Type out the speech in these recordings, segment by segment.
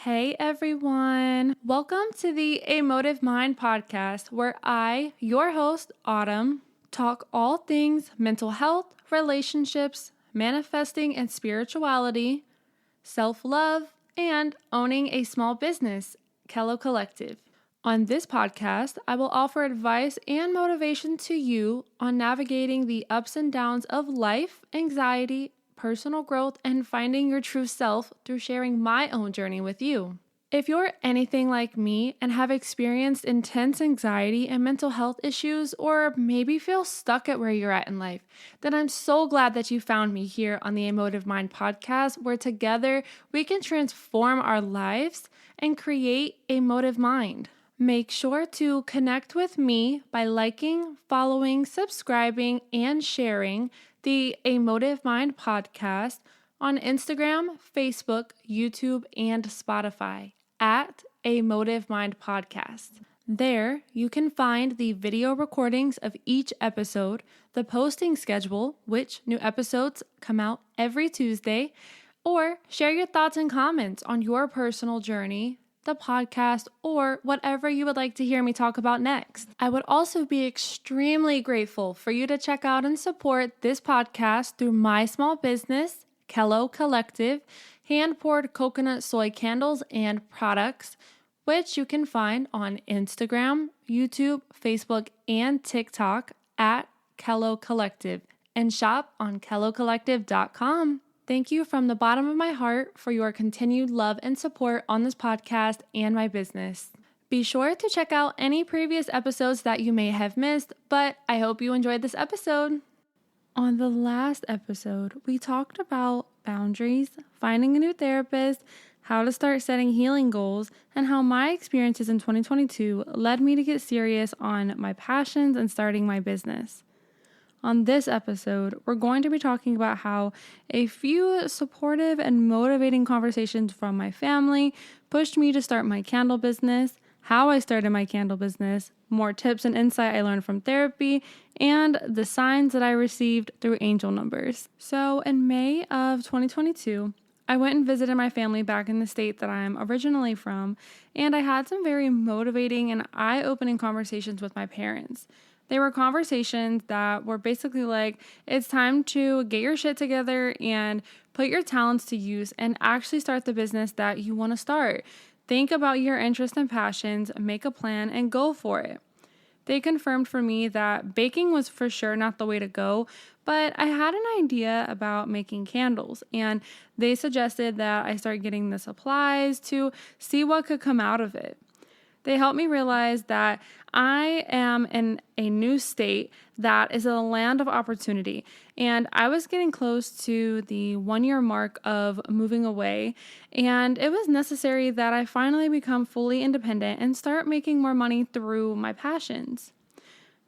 Hey everyone, welcome to the Emotive Mind podcast where I, your host, Autumn, talk all things mental health, relationships, manifesting and spirituality, self-love, and owning a small business, Kello Collective. On this podcast, I will offer advice and motivation to you on navigating the ups and downs of life, anxiety, personal growth, and finding your true self through sharing my own journey with you. If you're anything like me and have experienced intense anxiety and mental health issues, or maybe feel stuck at where you're at in life, then I'm so glad that you found me here on the Emotive Mind podcast, where together we can transform our lives and create a motive mind. Make sure to connect with me by liking, following, subscribing, and sharing the Emotive Mind podcast on Instagram, Facebook, YouTube, and Spotify at Emotive Mind Podcast. There, you can find the video recordings of each episode, the posting schedule, which new episodes come out every Tuesday, or share your thoughts and comments on your personal journey, the podcast, or whatever you would like to hear me talk about next. I would also be extremely grateful for you to check out and support this podcast through my small business, Kello Collective, hand-poured coconut soy candles and products, which you can find on Instagram, YouTube, Facebook, and TikTok at Kello Collective, and shop on kellocollective.com. Thank you from the bottom of my heart for your continued love and support on this podcast and my business. Be sure to check out any previous episodes that you may have missed, but I hope you enjoyed this episode. On the last episode, we talked about boundaries, finding a new therapist, how to start setting healing goals, and how my experiences in 2022 led me to get serious on my passions and starting my business. On this episode, we're going to be talking about how a few supportive and motivating conversations from my family pushed me to start my candle business, how I started my candle business, more tips and insight I learned from therapy, and the signs that I received through angel numbers. So in May of 2022, I went and visited my family back in the state that I'm originally from, and I had some very motivating and eye-opening conversations with my parents. They were conversations that were basically like, it's time to get your shit together and put your talents to use and actually start the business that you want to start. Think about your interests and passions, make a plan, and go for it. They confirmed for me that baking was for sure not the way to go, but I had an idea about making candles, and they suggested that I start getting the supplies to see what could come out of it. They helped me realize that I am in a new state that is a land of opportunity, and I was getting close to the 1-year mark of moving away, and it was necessary that I finally become fully independent and start making more money through my passions.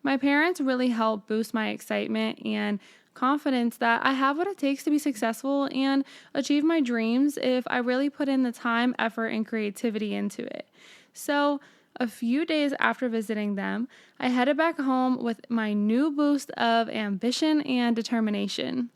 My parents really helped boost my excitement and confidence that I have what it takes to be successful and achieve my dreams if I really put in the time, effort, and creativity into it. So, a few days after visiting them, I headed back home with my new boost of ambition and determination.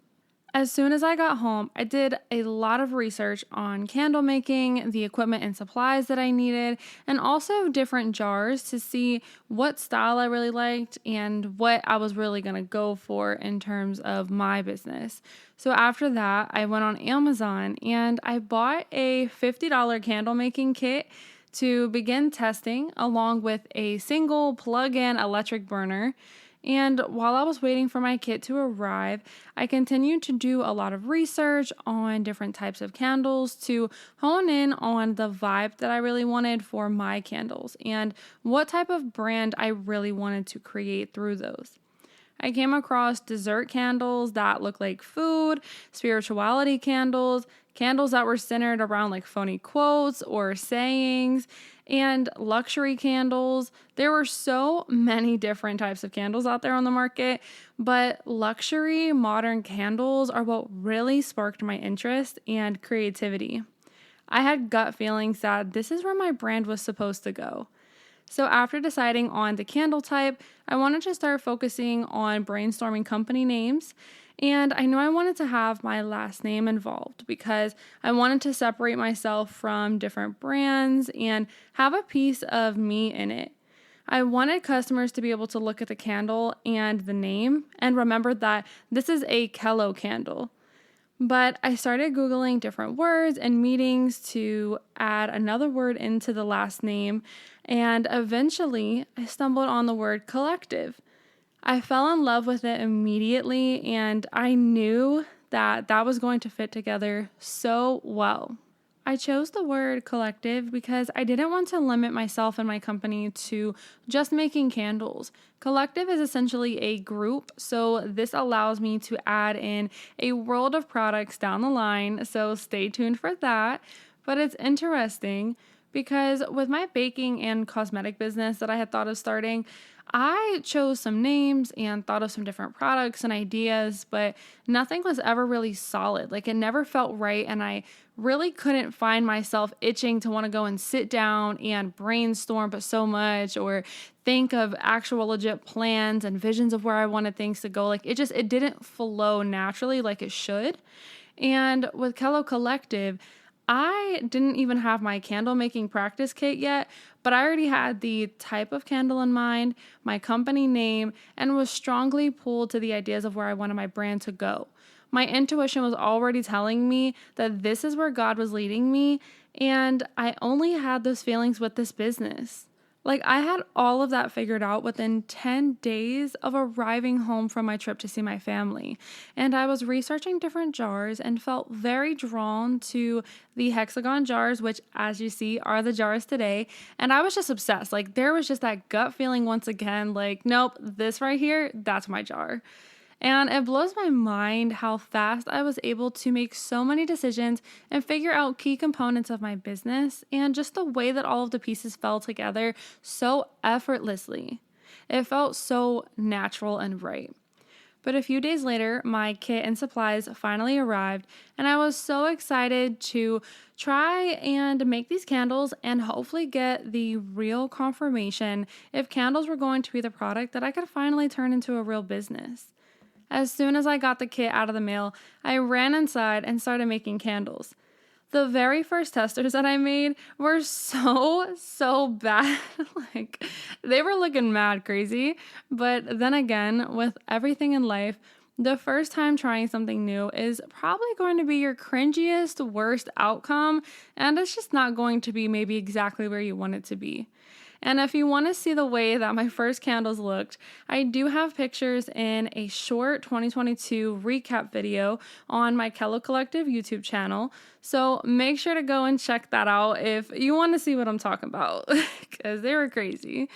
As soon as I got home, I did a lot of research on candle making, the equipment and supplies that I needed, and also different jars to see what style I really liked and what I was really going to go for in terms of my business. So after that, I went on Amazon and I bought a $50 candle making kit to begin testing, along with a single plug-in electric burner. And while I was waiting for my kit to arrive, I continued to do a lot of research on different types of candles to hone in on the vibe that I really wanted for my candles and what type of brand I really wanted to create through those. I came across dessert candles that look like food, spirituality candles, candles that were centered around like phony quotes or sayings, and luxury candles. There were so many different types of candles out there on the market, but luxury modern candles are what really sparked my interest and creativity. I had gut feelings that this is where my brand was supposed to go. So after deciding on the candle type, I wanted to start focusing on brainstorming company names And I knew I wanted to have my last name involved because I wanted to separate myself from different brands and have a piece of me in it. I wanted customers to be able to look at the candle and the name and remember that this is a Kello candle. But I started Googling different words and meetings to add another word into the last name, and eventually I stumbled on the word collective. I fell in love with it immediately, and I knew that that was going to fit together so well. I chose the word collective because I didn't want to limit myself and my company to just making candles. Collective is essentially a group, so this allows me to add in a world of products down the line, so stay tuned for that. But it's interesting because with my baking and cosmetic business that I had thought of starting, I chose some names and thought of some different products and ideas, but nothing was ever really solid. Like, it never felt right, and I really couldn't find myself itching to want to go and sit down and brainstorm but so much, or think of actual legit plans and visions of where I wanted things to go. Like, it didn't flow naturally like it should. And with Kello Collective, I didn't even have my candle making practice kit yet, but I already had the type of candle in mind, my company name, and was strongly pulled to the ideas of where I wanted my brand to go. My intuition was already telling me that this is where God was leading me, and I only had those feelings with this business. Like, I had all of that figured out within 10 days of arriving home from my trip to see my family. And I was researching different jars and felt very drawn to the hexagon jars, which, as you see, are the jars today. And I was just obsessed. Like, there was just that gut feeling once again, like, nope, this right here, that's my jar. And it blows my mind how fast I was able to make so many decisions and figure out key components of my business, and just the way that all of the pieces fell together so effortlessly. It felt so natural and right. But a few days later, my kit and supplies finally arrived, and I was so excited to try and make these candles and hopefully get the real confirmation if candles were going to be the product that I could finally turn into a real business. As soon as I got the kit out of the mail, I ran inside and started making candles. The very first testers that I made were so bad. Like, they were looking mad crazy. But then again, with everything in life, the first time trying something new is probably going to be your cringiest, worst outcome, and it's just not going to be maybe exactly where you want it to be. And if you want to see the way that my first candles looked, I do have pictures in a short 2022 recap video on my Kello Collective YouTube channel. So make sure to go and check that out if you want to see what I'm talking about, because they were crazy.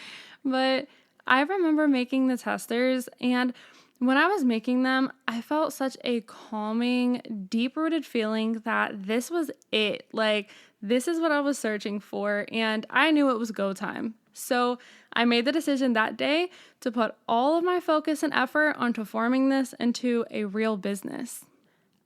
But I remember making the testers, and when I was making them, I felt such a calming, deep-rooted feeling that this was it. Like, this is what I was searching for, and I knew it was go time. So I made the decision that day to put all of my focus and effort onto forming this into a real business.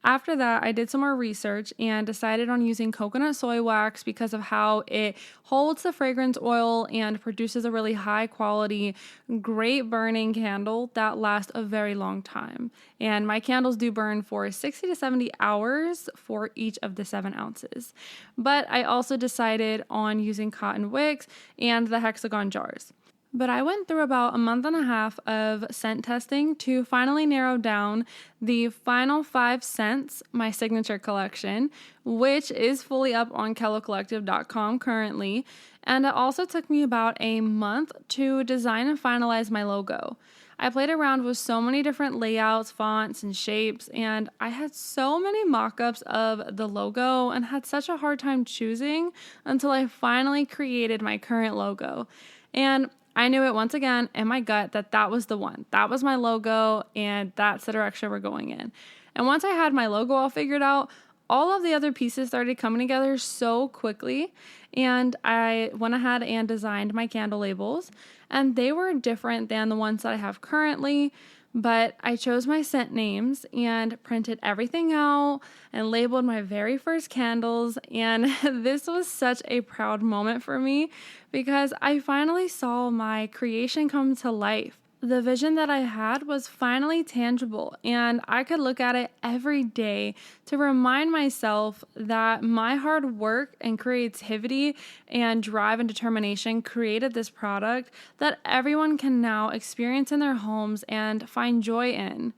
After that, I did some more research and decided on using coconut soy wax because of how it holds the fragrance oil and produces a really high quality, great burning candle that lasts a very long time. And my candles do burn for 60 to 70 hours for each of the 7 ounces. But I also decided on using cotton wicks and the hexagon jars. But I went through about a month and a half of scent testing to finally narrow down the final 5 scents, my signature collection, which is fully up on kellocollective.com currently. And it also took me about a month to design and finalize my logo. I played around with so many different layouts, fonts, and shapes, and I had so many mock-ups of the logo and had such a hard time choosing until I finally created my current logo. And I knew it once again in my gut that that was the one. That was my logo, and that's the direction we're going in. And once I had my logo all figured out, all of the other pieces started coming together so quickly, and I went ahead and designed my candle labels, and they were different than the ones that I have currently, but I chose my scent names and printed everything out and labeled my very first candles, and this was such a proud moment for me because I finally saw my creation come to life. The vision that I had was finally tangible, and I could look at it every day to remind myself that my hard work and creativity and drive and determination created this product that everyone can now experience in their homes and find joy in.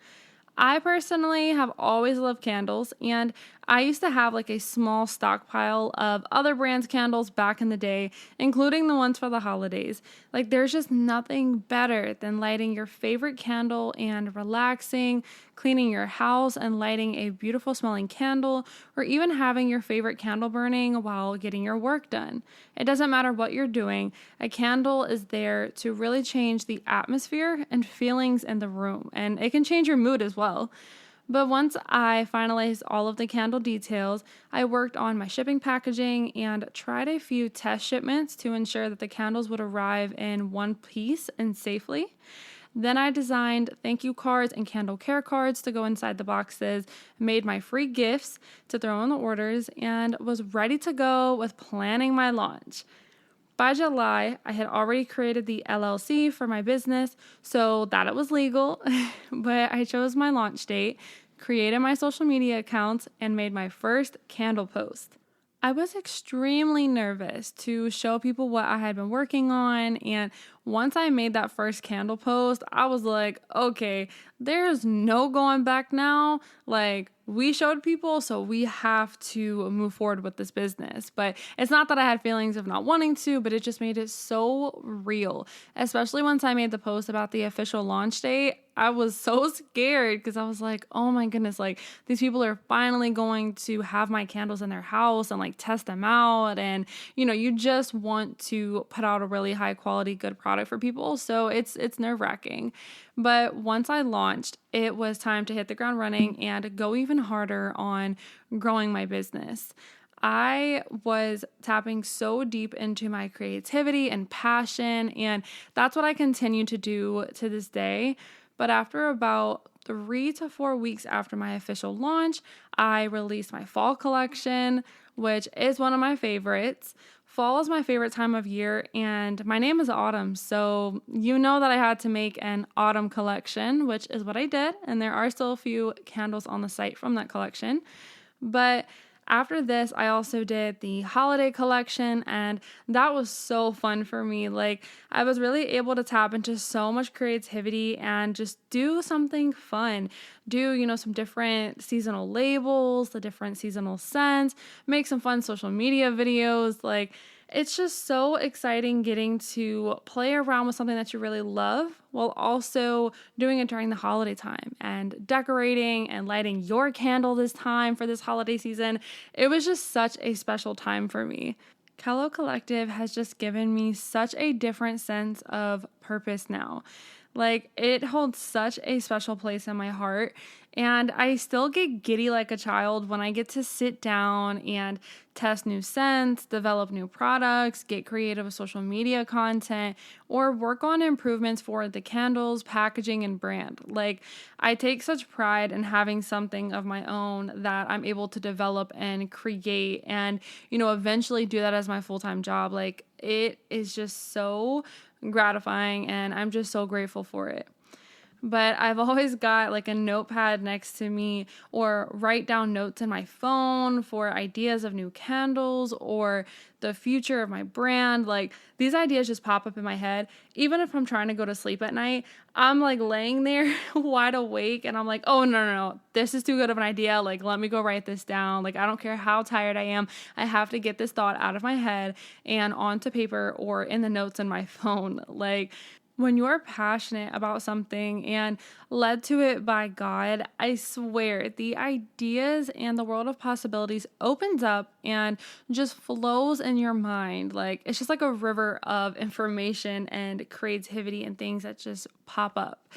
I personally have always loved candles, and I used to have like a small stockpile of other brands' candles back in the day, including the ones for the holidays. Like, there's just nothing better than lighting your favorite candle and relaxing, cleaning your house and lighting a beautiful smelling candle, or even having your favorite candle burning while getting your work done. It doesn't matter what you're doing, a candle is there to really change the atmosphere and feelings in the room, and it can change your mood as well. But once I finalized all of the candle details, I worked on my shipping packaging and tried a few test shipments to ensure that the candles would arrive in one piece and safely. Then I designed thank you cards and candle care cards to go inside the boxes, made my free gifts to throw in the orders, and was ready to go with planning my launch. By July, I had already created the LLC for my business so that it was legal, but I chose my launch date, created my social media accounts, and made my first candle post. I was extremely nervous to show people what I had been working on, and once I made that first candle post, I was like, okay, there's no going back now. Like, we showed people, so we have to move forward with this business. But it's not that I had feelings of not wanting to, but it just made it so real, especially once I made the post about the official launch date. I was so scared because I was like, oh my goodness, like these people are finally going to have my candles in their house and like test them out. And, you just want to put out a really high quality, good product for people. So it's nerve-wracking. But once I launched, it was time to hit the ground running and go even harder on growing my business. I was tapping so deep into my creativity and passion, and that's what I continue to do to this day. But after about 3 to 4 weeks after my official launch, I released my fall collection, which is one of my favorites. Fall is my favorite time of year, and my name is Autumn, so you know that I had to make an autumn collection, which is what I did, and there are still a few candles on the site from that collection. But after this, I also did the holiday collection, and that was so fun for me. Like, I was really able to tap into so much creativity and just do something fun. Do, some different seasonal labels, the different seasonal scents, make some fun social media videos. Like, it's just so exciting getting to play around with something that you really love while also doing it during the holiday time and decorating and lighting your candle this time for this holiday season. It was just such a special time for me. Kello Collective has just given me such a different sense of purpose now. Like, it holds such a special place in my heart, and I still get giddy like a child when I get to sit down and test new scents, develop new products, get creative with social media content, or work on improvements for the candles, packaging, and brand. Like, I take such pride in having something of my own that I'm able to develop and create and, eventually do that as my full-time job. Like, it is just so gratifying, and I'm just so grateful for it. But I've always got like a notepad next to me or write down notes in my phone for ideas of new candles or the future of my brand. Like, these ideas just pop up in my head. Even if I'm trying to go to sleep at night, I'm like laying there wide awake and I'm like, oh, no, this is too good of an idea. Like, let me go write this down. Like, I don't care how tired I am. I have to get this thought out of my head and onto paper or in the notes in my phone. Like, when you're passionate about something and led to it by God, I swear the ideas and the world of possibilities opens up and just flows in your mind. Like, it's just like a river of information and creativity and things that just pop up.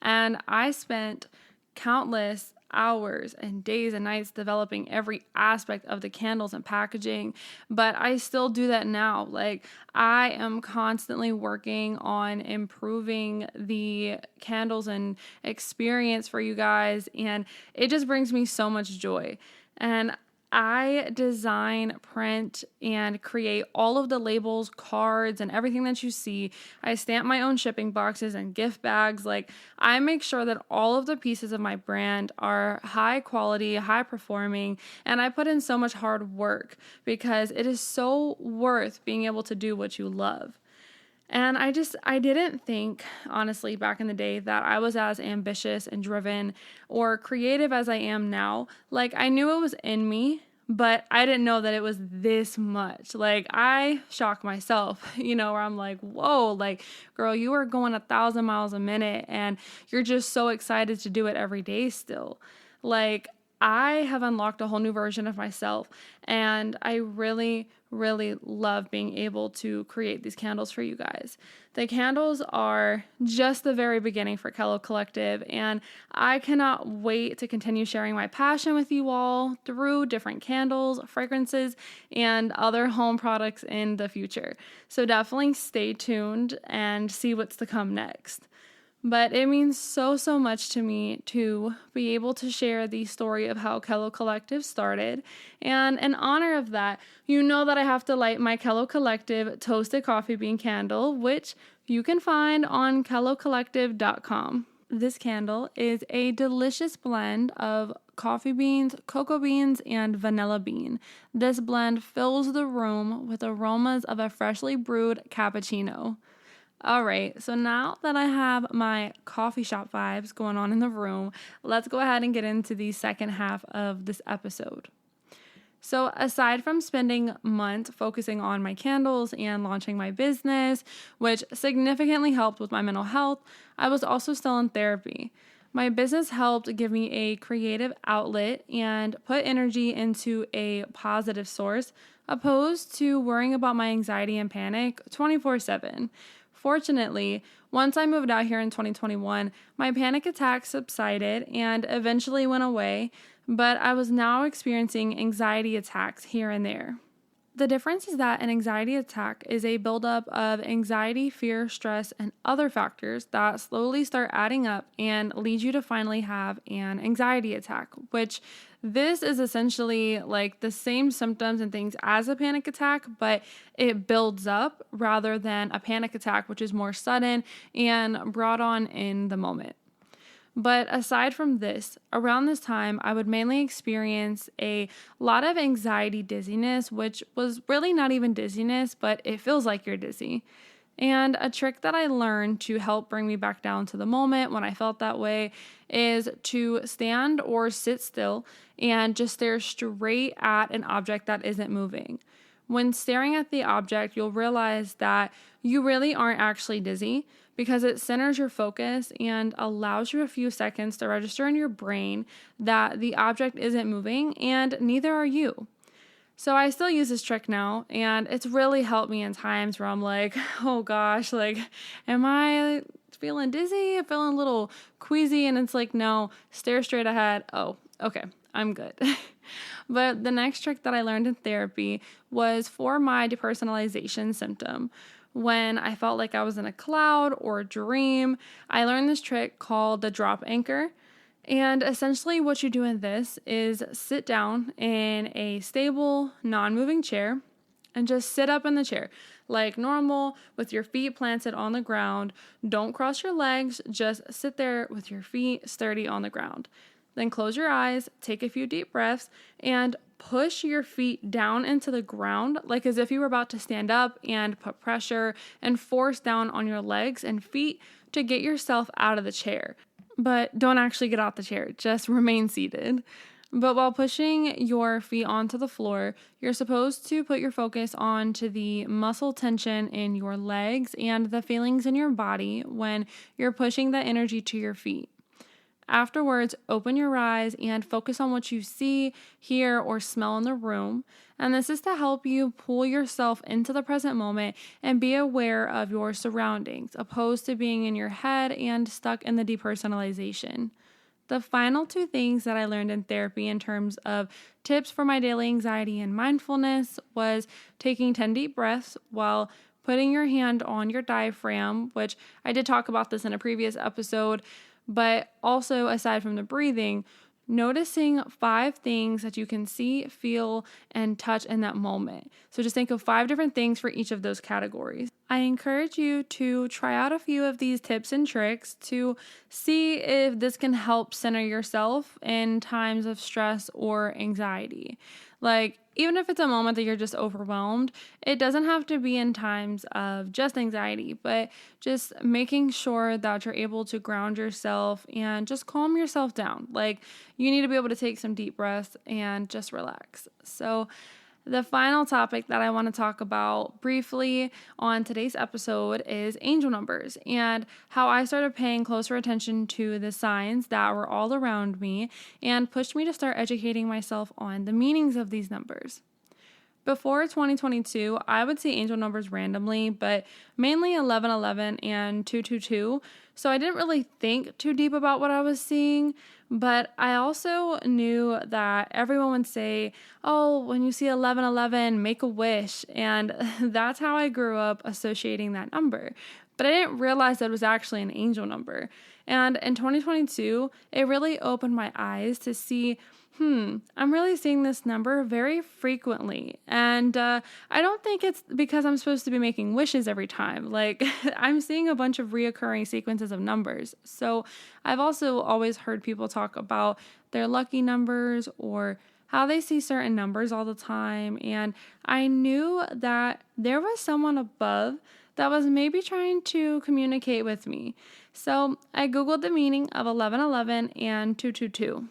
And I spent countless hours and days and nights developing every aspect of the candles and packaging, but I still do that now. Like, I am constantly working on improving the candles and experience for you guys, and it just brings me so much joy. And I design, print, and create all of the labels, cards, and everything that you see. I stamp my own shipping boxes and gift bags. Like, I make sure that all of the pieces of my brand are high quality, high performing, and I put in so much hard work because it is so worth being able to do what you love. And I didn't think, honestly, back in the day that I was as ambitious and driven or creative as I am now. Like, I knew it was in me, but I didn't know that it was this much. Like, I shock myself, where I'm like, whoa, like, girl, you are going 1,000 miles a minute and you're just so excited to do it every day still. Like, I have unlocked a whole new version of myself, and I really, really love being able to create these candles for you guys. The candles are just the very beginning for Kello Collective, and I cannot wait to continue sharing my passion with you all through different candles, fragrances, and other home products in the future. So definitely stay tuned and see what's to come next. But it means so, so much to me to be able to share the story of how Kello Collective started. And in honor of that, you know that I have to light my Kello Collective toasted coffee bean candle, which you can find on kellocollective.com. This candle is a delicious blend of coffee beans, cocoa beans, and vanilla bean. This blend fills the room with aromas of a freshly brewed cappuccino. All right, so now that I have my coffee shop vibes going on in the room, let's go ahead and get into the second half of this episode. So aside from spending months focusing on my candles and launching my business, which significantly helped with my mental health, I was also still in therapy. My business helped give me a creative outlet and put energy into a positive source, opposed to worrying about my anxiety and panic 24/7. Fortunately, once I moved out here in 2021, my panic attacks subsided and eventually went away, but I was now experiencing anxiety attacks here and there. The difference is that an anxiety attack is a buildup of anxiety, fear, stress, and other factors that slowly start adding up and lead you to finally have an anxiety attack, which this is essentially like the same symptoms and things as a panic attack, but it builds up rather than a panic attack, which is more sudden and brought on in the moment. But aside from this, around this time, I would mainly experience a lot of anxiety dizziness, which was really not even dizziness, but it feels like you're dizzy. And a trick that I learned to help bring me back down to the moment when I felt that way is to stand or sit still and just stare straight at an object that isn't moving. When staring at the object, you'll realize that you really aren't actually dizzy, because it centers your focus and allows you a few seconds to register in your brain that the object isn't moving and neither are you. So I still use this trick now, and it's really helped me in times where I'm like, oh gosh, like, am I feeling dizzy? I'm feeling a little queasy, and it's like, no, stare straight ahead. Oh, okay, I'm good. But the next trick that I learned in therapy was for my depersonalization symptom. When I felt like I was in a cloud or a dream, I learned this trick called the drop anchor. And essentially what you do in this is sit down in a stable, non-moving chair and just sit up in the chair like normal with your feet planted on the ground. Don't cross your legs, just sit there with your feet sturdy on the ground. Then close your eyes, take a few deep breaths, and push your feet down into the ground like as if you were about to stand up, and put pressure and force down on your legs and feet to get yourself out of the chair. But don't actually get out the chair, just remain seated. But while pushing your feet onto the floor, you're supposed to put your focus onto the muscle tension in your legs and the feelings in your body when you're pushing the energy to your feet. Afterwards, open your eyes and focus on what you see, hear, or smell in the room. And this is to help you pull yourself into the present moment and be aware of your surroundings, opposed to being in your head and stuck in the depersonalization. The final two things that I learned in therapy in terms of tips for my daily anxiety and mindfulness was taking 10 deep breaths while putting your hand on your diaphragm, which I did talk about this in a previous episode. But also, aside from the breathing, noticing 5 things that you can see, feel, and touch in that moment. So just think of 5 different things for each of those categories. I encourage you to try out a few of these tips and tricks to see if this can help center yourself in times of stress or anxiety. Like, even if it's a moment that you're just overwhelmed, it doesn't have to be in times of just anxiety, but just making sure that you're able to ground yourself and just calm yourself down. Like, you need to be able to take some deep breaths and just relax. So, the final topic that I want to talk about briefly on today's episode is angel numbers and how I started paying closer attention to the signs that were all around me and pushed me to start educating myself on the meanings of these numbers. Before 2022, I would see angel numbers randomly, but mainly 1111 and 222. So I didn't really think too deep about what I was seeing, but I also knew that everyone would say, oh, when you see 1111, make a wish. And that's how I grew up associating that number. But I didn't realize that it was actually an angel number. And in 2022, it really opened my eyes to see I'm really seeing this number very frequently. And I don't think it's because I'm supposed to be making wishes every time. Like, I'm seeing a bunch of reoccurring sequences of numbers. So I've also always heard people talk about their lucky numbers or how they see certain numbers all the time. And I knew that there was someone above that was maybe trying to communicate with me. So I Googled the meaning of 1111 and 222.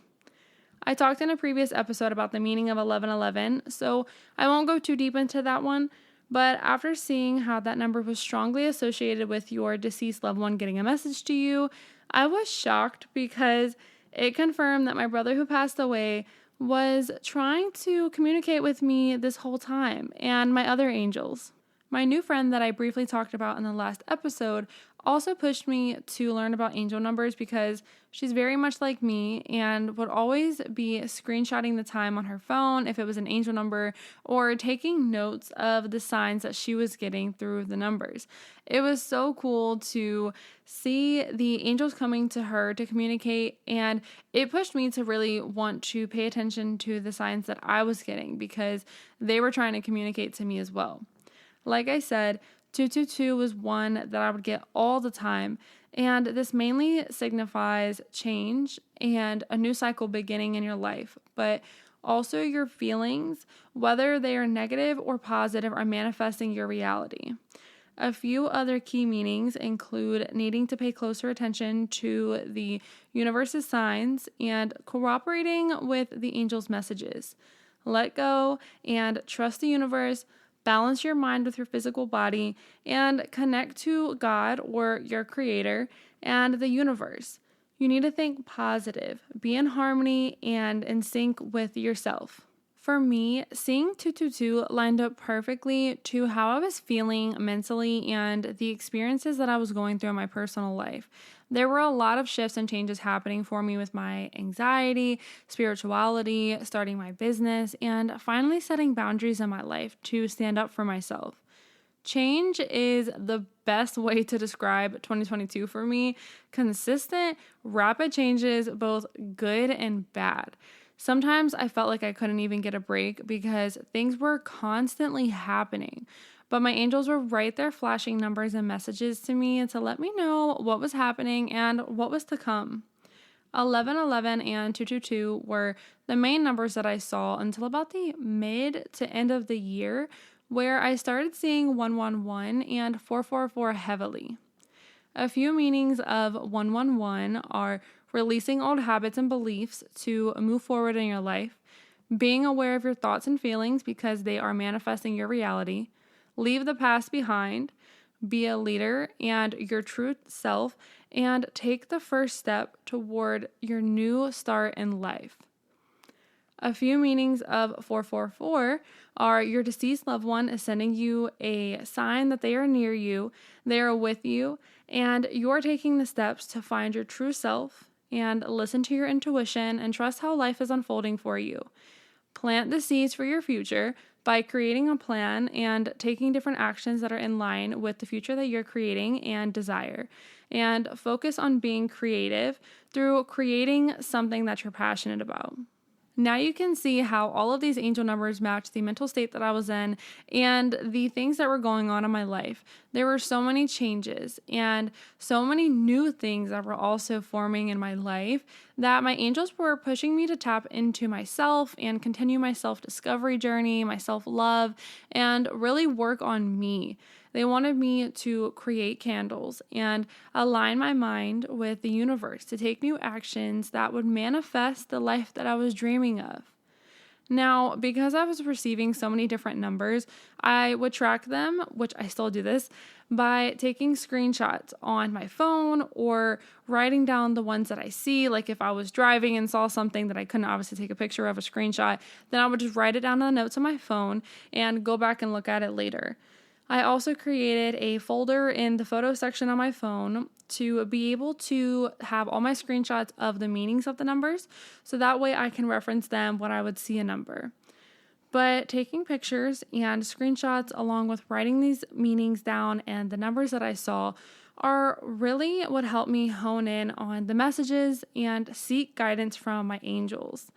I talked in a previous episode about the meaning of 1111, so I won't go too deep into that one, but after seeing how that number was strongly associated with your deceased loved one getting a message to you, I was shocked because it confirmed that my brother who passed away was trying to communicate with me this whole time, and my other angels. My new friend that I briefly talked about in the last episode also pushed me to learn about angel numbers because she's very much like me and would always be screenshotting the time on her phone if it was an angel number or taking notes of the signs that she was getting through the numbers. It was so cool to see the angels coming to her to communicate, and it pushed me to really want to pay attention to the signs that I was getting because they were trying to communicate to me as well. Like I said, 222 was one that I would get all the time, and this mainly signifies change and a new cycle beginning in your life, but also your feelings, whether they are negative or positive, are manifesting your reality. A few other key meanings include needing to pay closer attention to the universe's signs and cooperating with the angels' messages. Let go and trust the universe. Balance your mind with your physical body and connect to God or your creator and the universe. You need to think positive, be in harmony, and in sync with yourself. For me, seeing 222 lined up perfectly to how I was feeling mentally and the experiences that I was going through in my personal life. There were a lot of shifts and changes happening for me with my anxiety, spirituality, starting my business, and finally setting boundaries in my life to stand up for myself. Change is the best way to describe 2022 for me. Consistent, rapid changes, both good and bad. Sometimes I felt like I couldn't even get a break because things were constantly happening. But my angels were right there flashing numbers and messages to me to let me know what was happening and what was to come. 1111 and 222 were the main numbers that I saw until about the mid to end of the year, where I started seeing 111 and 444 heavily. A few meanings of 111 are releasing old habits and beliefs to move forward in your life, being aware of your thoughts and feelings because they are manifesting your reality, leave the past behind, be a leader and your true self, and take the first step toward your new start in life. A few meanings of 444 are your deceased loved one is sending you a sign that they are near you, they are with you, and you're taking the steps to find your true self and listen to your intuition and trust how life is unfolding for you. Plant the seeds for your future by creating a plan and taking different actions that are in line with the future that you're creating and desire. And focus on being creative through creating something that you're passionate about. Now you can see how all of these angel numbers match the mental state that I was in and the things that were going on in my life. There were so many changes and so many new things that were also forming in my life that my angels were pushing me to tap into myself and continue my self-discovery journey, my self-love, and really work on me. They wanted me to create candles and align my mind with the universe to take new actions that would manifest the life that I was dreaming of. Now, because I was receiving so many different numbers, I would track them, which I still do this, by taking screenshots on my phone or writing down the ones that I see. Like if I was driving and saw something that I couldn't obviously take a picture of, a screenshot, then I would just write it down in the notes on my phone and go back and look at it later. I also created a folder in the photo section on my phone to be able to have all my screenshots of the meanings of the numbers, so that way I can reference them when I would see a number. But taking pictures and screenshots along with writing these meanings down and the numbers that I saw are really what helped me hone in on the messages and seek guidance from my angels.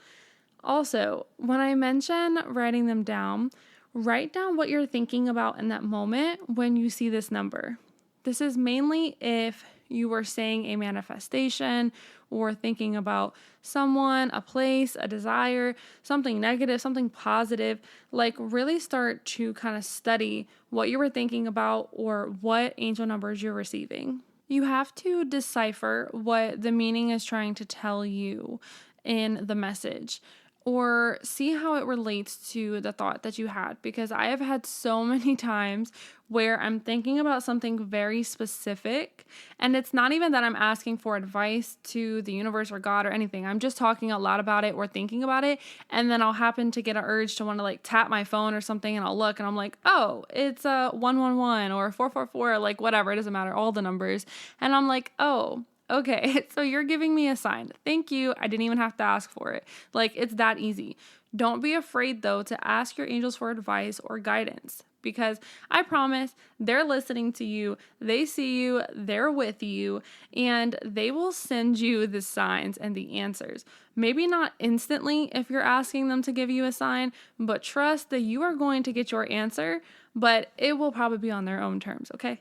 Also, when I mention writing them down, write down what you're thinking about in that moment when you see this number. This is mainly if you were saying a manifestation or thinking about someone, a place, a desire, something negative, something positive. Like really start to kind of study what you were thinking about or what angel numbers you're receiving. You have to decipher what the meaning is trying to tell you in the message, or see how it relates to the thought that you had, because I have had so many times where I'm thinking about something very specific, and it's not even that I'm asking for advice to the universe or God or anything. I'm just talking a lot about it or thinking about it, and then I'll happen to get an urge to want to like tap my phone or something, and I'll look and I'm like, oh, it's a 111 or 444, like whatever, it doesn't matter, all the numbers. And I'm like, oh, okay, so you're giving me a sign. Thank you. I didn't even have to ask for it. Like, it's that easy. Don't be afraid, though, to ask your angels for advice or guidance, because I promise they're listening to you. They see you. They're with you, and they will send you the signs and the answers. Maybe not instantly if you're asking them to give you a sign, but trust that you are going to get your answer, but it will probably be on their own terms, okay?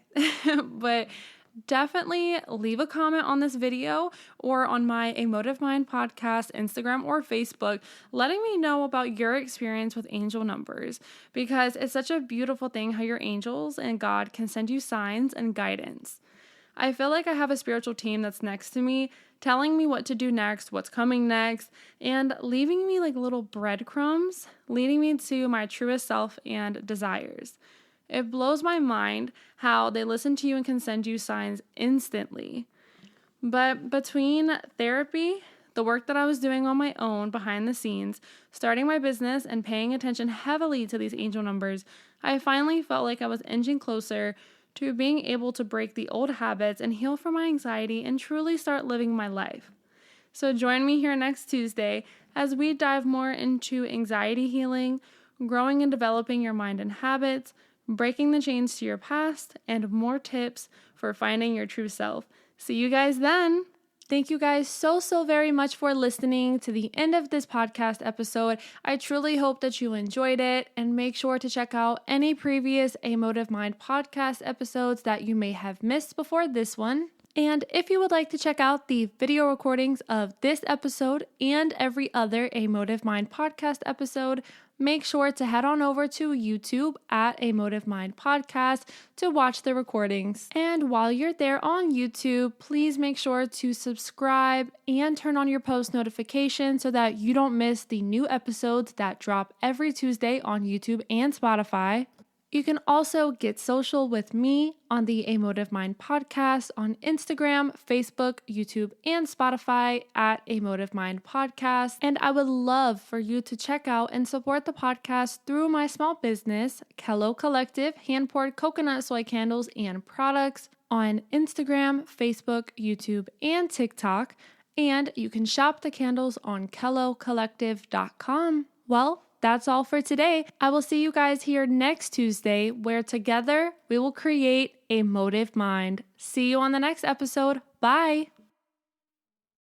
But definitely leave a comment on this video or on my Emotive Mind podcast, Instagram or Facebook, letting me know about your experience with angel numbers, because it's such a beautiful thing how your angels and God can send you signs and guidance. I feel like I have a spiritual team that's next to me, telling me what to do next, what's coming next, and leaving me like little breadcrumbs, leading me to my truest self and desires. It blows my mind how they listen to you and can send you signs instantly. But between therapy, the work that I was doing on my own behind the scenes, starting my business, and paying attention heavily to these angel numbers, I finally felt like I was inching closer to being able to break the old habits and heal from my anxiety and truly start living my life. So join me here next Tuesday as we dive more into anxiety healing, growing and developing your mind and habits, breaking the chains to your past, and more tips for finding your true self. See you guys then. Thank you guys so very much for listening to the end of this podcast episode. I truly hope that you enjoyed it, and make sure to check out any previous Emotive Mind podcast episodes that you may have missed before this one. And if you would like to check out the video recordings of this episode and every other Emotive Mind podcast episode, make sure to head on over to YouTube at Emotive Mind Podcast to watch the recordings. And while you're there on YouTube, please make sure to subscribe and turn on your post notifications so that you don't miss the new episodes that drop every Tuesday on YouTube and Spotify. You can also get social with me on the Emotive Mind Podcast on Instagram, Facebook, YouTube, and Spotify at Emotive Mind Podcast. And I would love for you to check out and support the podcast through my small business, Kello Collective, hand-poured coconut soy candles and products on Instagram, Facebook, YouTube, and TikTok. And you can shop the candles on kellocollective.com. Well, that's all for today. I will see you guys here next Tuesday, where together we will create a motive mind. See you on the next episode. Bye.